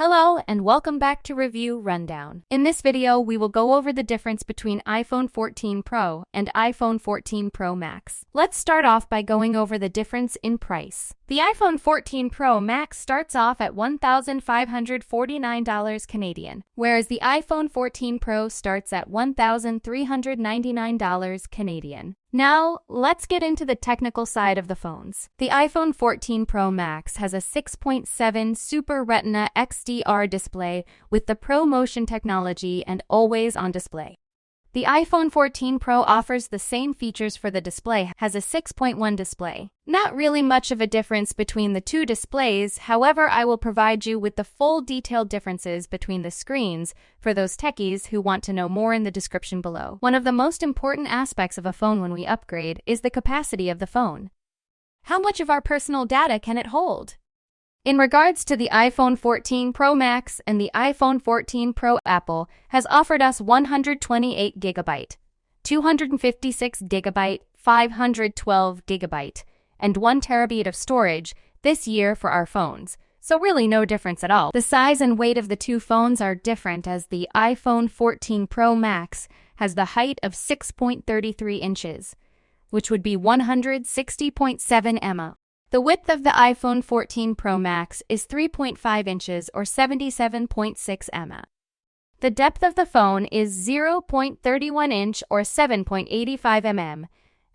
Hello and welcome back to Review Rundown. In this video, we will go over the difference between iPhone 14 Pro and iPhone 14 Pro Max. Let's start off by going over the difference in price. The iPhone 14 Pro Max starts off at $1,549 Canadian, whereas the iPhone 14 Pro starts at $1,399 Canadian. Now, let's get into the technical side of the phones. The iPhone 14 Pro Max has a 6.7 Super Retina XDR display with the ProMotion technology and always-on display. The iPhone 14 Pro offers the same features for the display, has a 6.1 display. Not really much of a difference between the two displays, however, I will provide you with the full detailed differences between the screens for those techies who want to know more in the description below. One of the most important aspects of a phone when we upgrade is the capacity of the phone. How much of our personal data can it hold? In regards to the iPhone 14 Pro Max and the iPhone 14 Pro, Apple has offered us 128GB, 256GB, 512GB, and 1TB of storage this year for our phones, so really no difference at all. The size and weight of the two phones are different, as the iPhone 14 Pro Max has the height of 6.33 inches, which would be 160.7 mm. The width of the iPhone 14 Pro Max is 3.5 inches or 77.6 mm. The depth of the phone is 0.31 inch or 7.85 mm,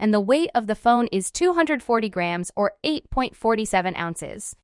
and the weight of the phone is 240 grams or 8.47 ounces.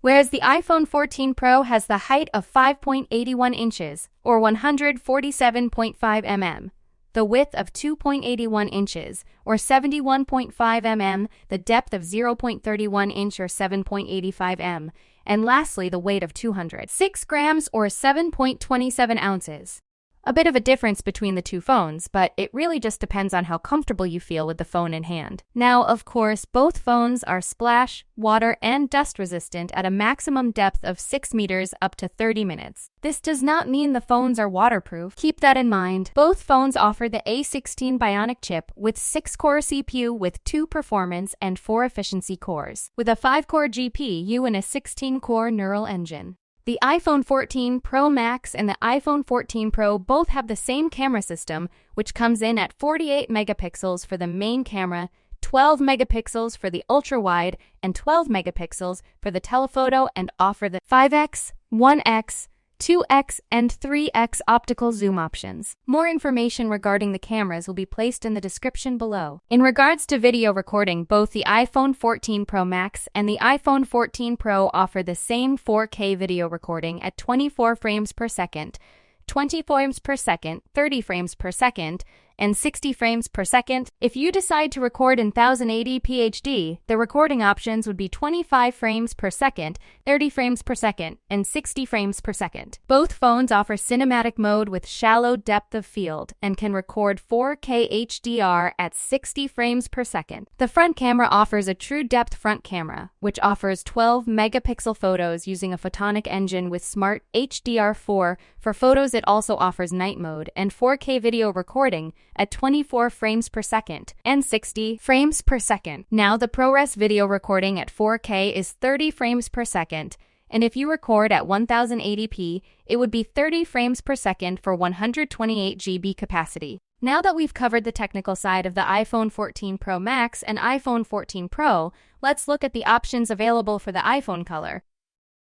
Whereas the iPhone 14 Pro has the height of 5.81 inches or 147.5 mm. The width of 2.81 inches, or 71.5 mm, the depth of 0.31 inch or 7.85 mm, and lastly the weight of 206 grams or 7.27 ounces. A bit of a difference between the two phones, but it really just depends on how comfortable you feel with the phone in hand. Now, of course, both phones are splash, water, and dust resistant at a maximum depth of 6 meters up to 30 minutes. This does not mean the phones are waterproof. Keep that in mind. Both phones offer the A16 Bionic chip with 6-core CPU with 2 performance and 4 efficiency cores, with a 5-core GPU and a 16-core neural engine. The iPhone 14 Pro Max and the iPhone 14 Pro both have the same camera system, which comes in at 48 megapixels for the main camera, 12 megapixels for the ultra-wide, and 12 megapixels for the telephoto, and offer the 5x, 1x, 2x, and 3x optical zoom options. More information regarding the cameras will be placed in the description below. In regards to video recording, both the iPhone 14 Pro Max and the iPhone 14 Pro offer the same 4K video recording at 24 frames per second, 20 frames per second, 30 frames per second, and 60 frames per second. If you decide to record in 1080p HD, the recording options would be 25 frames per second, 30 frames per second, and 60 frames per second. Both phones offer cinematic mode with shallow depth of field and can record 4K HDR at 60 frames per second. The front camera offers a true depth front camera, which offers 12 megapixel photos using a photonic engine with smart HDR4. For photos, it also offers night mode and 4K video recording at 24 frames per second and 60 frames per second. Now, the ProRes video recording at 4K is 30 frames per second, and if you record at 1080p, it would be 30 frames per second for 128 GB capacity. Now that we've covered the technical side of the iPhone 14 Pro Max and iPhone 14 Pro, let's look at the options available for the iPhone color.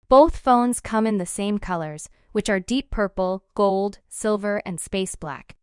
Both phones come in the same colors, which are deep purple, gold, silver, and space black.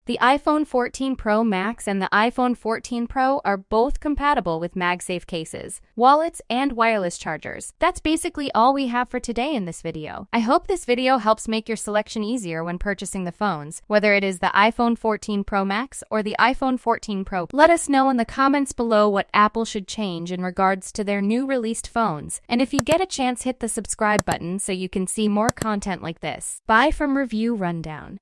The iPhone 14 Pro Max and the iPhone 14 Pro are both compatible with MagSafe cases, wallets, and wireless chargers. That's basically all we have for today in this video. I hope this video helps make your selection easier when purchasing the phones, whether it is the iPhone 14 Pro Max or the iPhone 14 Pro. Let us know in the comments below what Apple should change in regards to their new released phones. And if you get a chance, hit the subscribe button so you can see more content like this. Bye from Review Rundown.